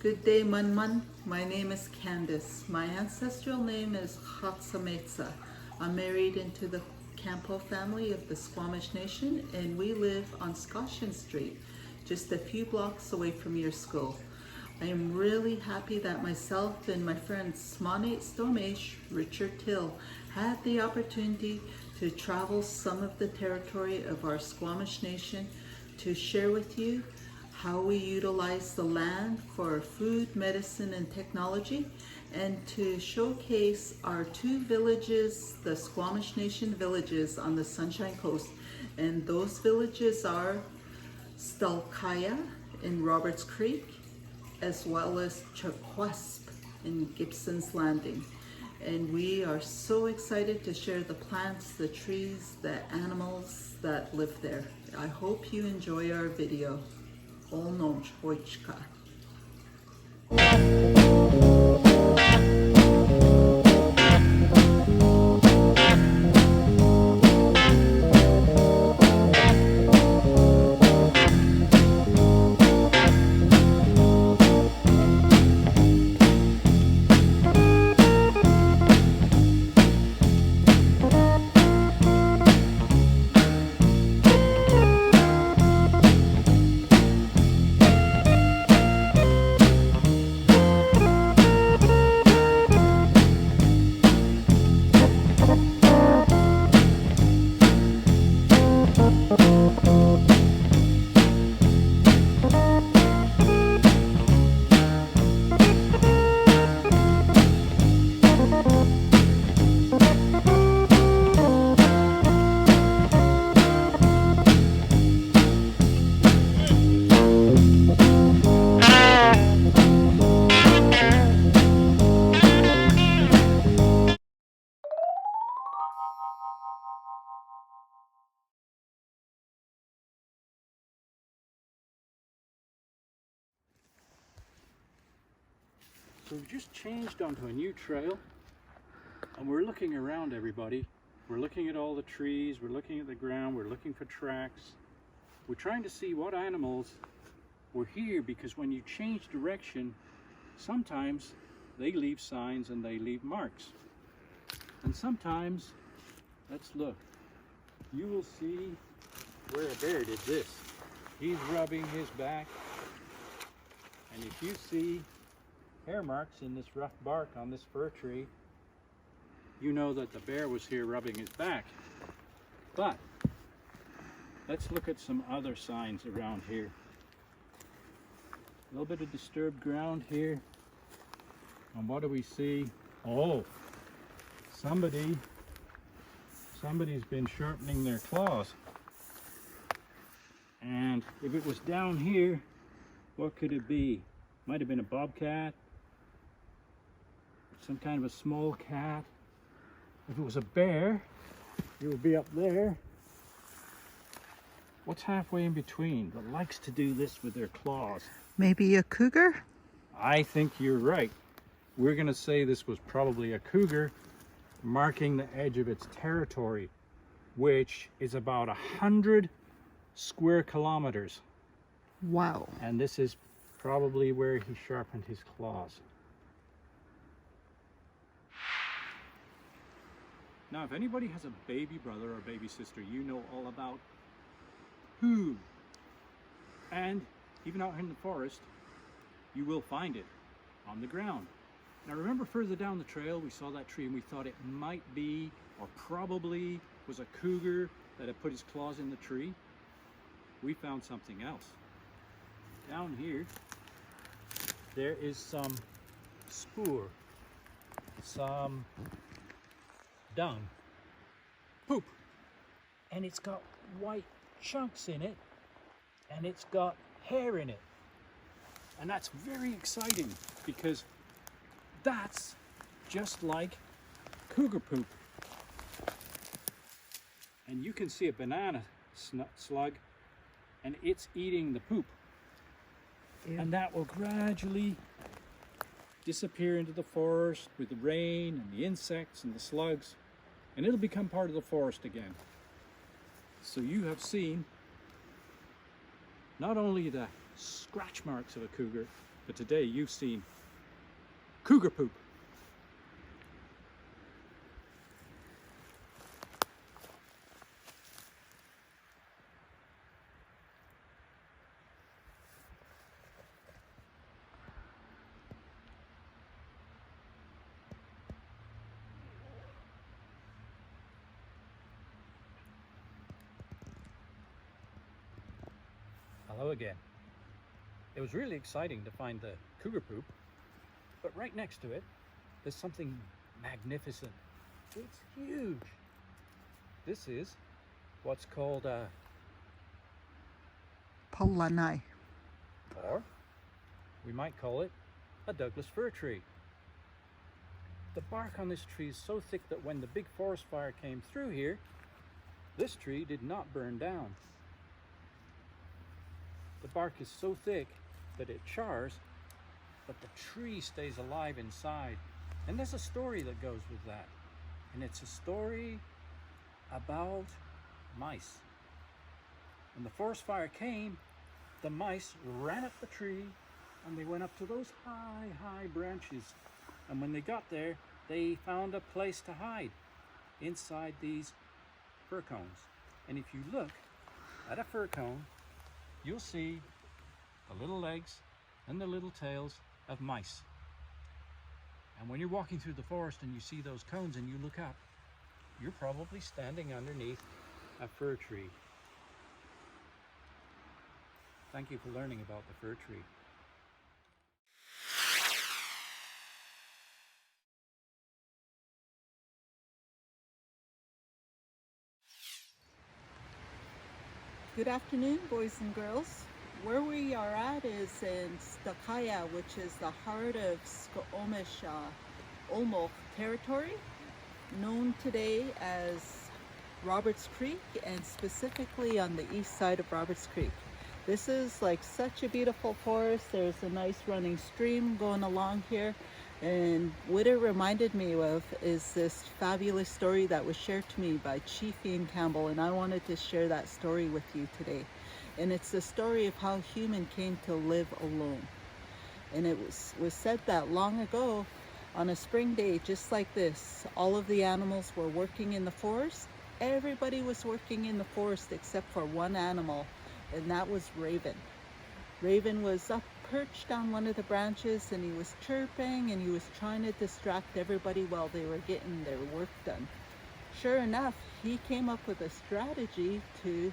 Good day, Munmun. My name is Candace. My ancestral name is Xwemélch'stn. I'm married into the Campo family of the Squamish Nation, and we live on Scotland Street, just a few blocks away from your school. I am really happy that myself and my friend Xwemélch'stn, Richard Till, had the opportunity to travel some of the territory of our Squamish Nation to share with you how we utilize the land for food, medicine, and technology, and to showcase our two villages, the Squamish Nation villages on the Sunshine Coast. And those villages are Stalkaya in Roberts Creek, as well as Xwemélch'stn in Gibson's Landing. And we are so excited to share the plants, the trees, the animals that live there. I hope you enjoy our video. Xwemélch'stn. So we've just changed onto a new trail and we're looking around, everybody. We're looking at all the trees, we're looking at the ground, we're looking for tracks. We're trying to see what animals were here, because when you change direction, sometimes they leave signs and they leave marks. And sometimes, let's look, you will see where a bear did this. He's rubbing his back, and if you see hair marks in this rough bark on this fir tree, you know that the bear was here rubbing his back. But let's look at some other signs around here. A little bit of disturbed ground here. And what do we see? Oh, somebody's been sharpening their claws. And if it was down here, what could it be? Might have been a bobcat, some kind of a small cat. If it was a bear, it would be up there. What's halfway in between that likes to do this with their claws? Maybe a cougar? I think you're right. We're going to say this was probably a cougar marking the edge of its territory, which is about 100 square kilometers. Wow. And this is probably where he sharpened his claws. Now, if anybody has a baby brother or baby sister, you know all about who. And even out in the forest, you will find it on the ground. Now remember, further down the trail, we saw that tree and we thought it might be, or probably was, a cougar that had put his claws in the tree. We found something else. Down here, there is some spoor, some dung, poop, and it's got white chunks in it, and it's got hair in it. And that's very exciting, because that's just like cougar poop. And you can see a banana slug, and it's eating the poop. Ew. And that will gradually disappear into the forest with the rain and the insects and the slugs, and it'll become part of the forest again. So you have seen not only the scratch marks of a cougar, But today you've seen cougar poop. Hello again. It was really exciting to find the cougar poop, but right next to it, there's something magnificent. It's huge. This is what's called a Polanai. or we might call it a Douglas fir tree. The bark on this tree is so thick that when the big forest fire came through here, this tree did not burn down. The bark is so thick that it chars, but the tree stays alive inside. And there's a story that goes with that. And it's a story about mice. When the forest fire came, the mice ran up the tree and they went up to those high branches. And when they got there, they found a place to hide inside these fir cones. And if you look at a fir cone, you'll see the little legs and the little tails of mice. And when you're walking through the forest and you see those cones and you look up, you're probably standing underneath a fir tree. Thank you for learning about the fir tree. Good afternoon, boys and girls. Where we are at is in Stakaya, which is the heart of Xwemélch'stn territory, known today as Roberts Creek, and specifically on the east side of Roberts Creek. This is like such a beautiful forest. There's a nice running stream going along here. And what it reminded me of is this fabulous story that was shared to me by Chief Ian Campbell, and I wanted to share that story with you today. And it's the story of how human came to live alone. And it was said that long ago, on a spring day just like this, all of the animals were working in the forest. Everybody was working in the forest except for one animal, and that was Raven. Raven was up perched on one of the branches, and he was chirping and he was trying to distract everybody while they were getting their work done. Sure enough, he came up with a strategy to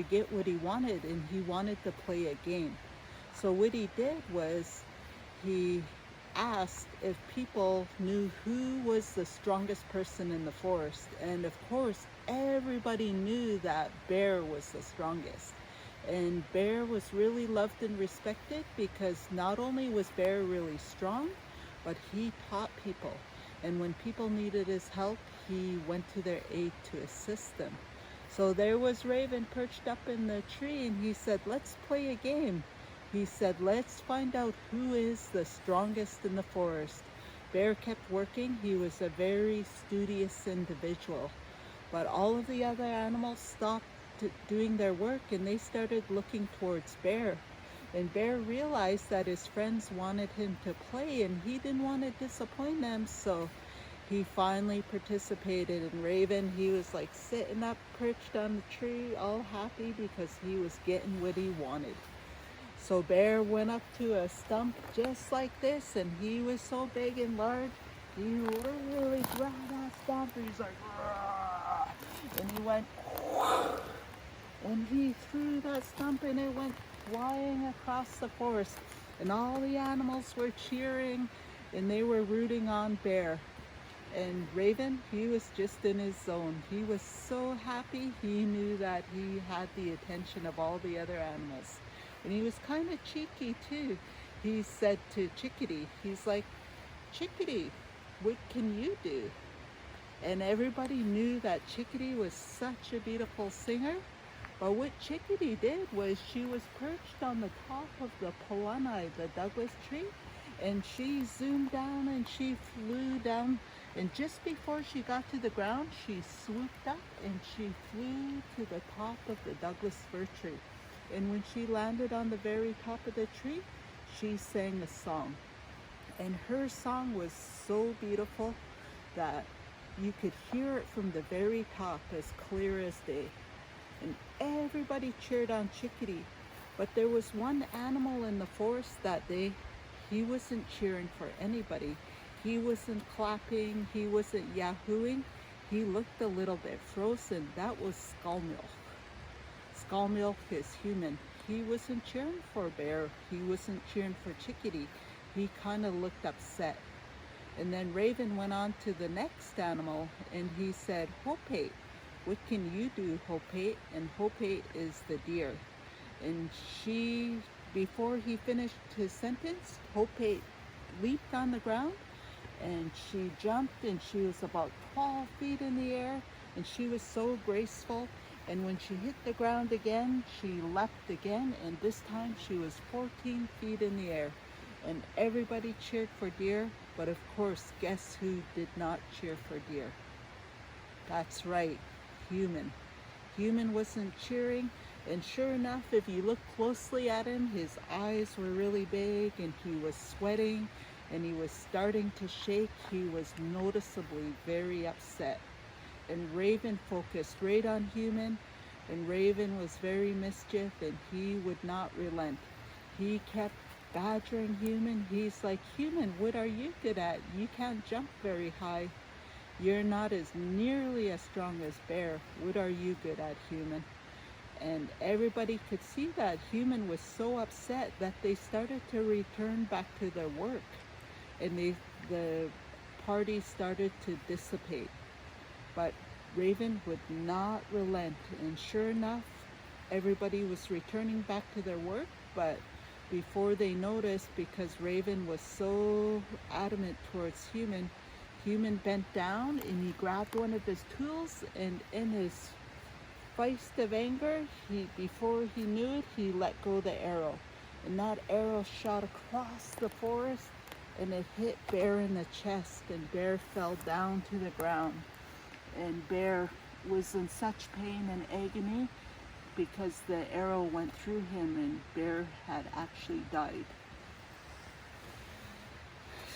get what he wanted, and he wanted to play a game. So what he did was he asked if people knew who was the strongest person in the forest, and of course everybody knew that Bear was the strongest. And Bear was really loved and respected because not only was Bear really strong, but he taught people. And when people needed his help, he went to their aid to assist them. So there was Raven perched up in the tree, and he said, let's play a game. He said, let's find out who is the strongest in the forest. Bear kept working. He was a very studious individual. But all of the other animals stopped doing their work, and they started looking towards Bear. And Bear realized that his friends wanted him to play, and he didn't want to disappoint them, so he finally participated. And Raven, he was like sitting up perched on the tree all happy because he was getting what he wanted. So Bear went up to a stump just like this, and he was so big and large, he literally grabbed that stump, and he's like, "Rah!" And he went, and he threw that stump, and it went flying across the forest, and all the animals were cheering and they were rooting on Bear. And Raven, he was just in his zone. He was so happy. He knew that he had the attention of all the other animals. And he was kind of cheeky too. He said to Chickadee, he's like, Chickadee, what can you do? And everybody knew that Chickadee was such a beautiful singer. But what Chickadee did was she was perched on the top of the Polanai, the Douglas tree, and she zoomed down and she flew down. And just before she got to the ground, she swooped up and she flew to the top of the Douglas fir tree. And when she landed on the very top of the tree, she sang a song. And her song was so beautiful that you could hear it from the very top as clear as day. And everybody cheered on Chickadee. But there was one animal in the forest that day. He wasn't cheering for anybody. He wasn't clapping. He wasn't yahooing. He looked a little bit frozen. That was Xwemélch'stn. Xwemélch'stn is human. He wasn't cheering for Bear. He wasn't cheering for Chickadee. He kind of looked upset. And then Raven went on to the next animal and he said, Hopate, what can you do, Hopate? And Hopate is the deer. And she, before he finished his sentence, Hopate leaped on the ground and she jumped, and she was about 12 feet in the air, and she was so graceful. And when she hit the ground again, she leapt again, and this time she was 14 feet in the air. And everybody cheered for deer, but of course, guess who did not cheer for deer? That's right, human. Human wasn't cheering, and sure enough, if you look closely at him, his eyes were really big, and he was sweating, and he was starting to shake. He was noticeably very upset. And Raven focused right on human, and Raven was very mischief, and he would not relent. He kept badgering human. He's like, human, what are you good at? You can't jump very high. You're not as nearly as strong as Bear. What are you good at, human? And everybody could see that human was so upset that they started to return back to their work, and the party started to dissipate. But Raven would not relent, and sure enough, everybody was returning back to their work, but before they noticed, because Raven was so adamant towards human, human bent down and he grabbed one of his tools, and in his feist of anger, before he knew it, he let go the arrow. And that arrow shot across the forest, and it hit Bear in the chest, and Bear fell down to the ground. And Bear was in such pain and agony because the arrow went through him, and Bear had actually died.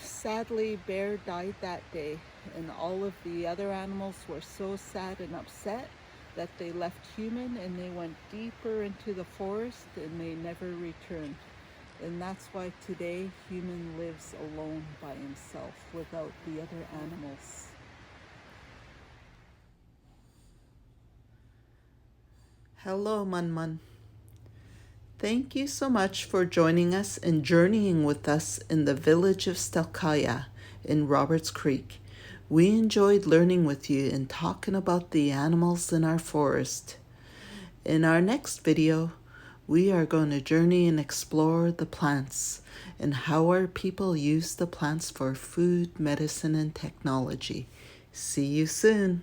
Sadly, Bear died that day, and all of the other animals were so sad and upset that they left human and they went deeper into the forest, and they never returned. And that's why today human lives alone by himself without the other animals. Hello, Munmun. Thank you so much for joining us and journeying with us in the village of Stelkaya in Roberts Creek. We enjoyed learning with you and talking about the animals in our forest. In our next video, we are going to journey and explore the plants and how our people use the plants for food, medicine, and technology. See you soon.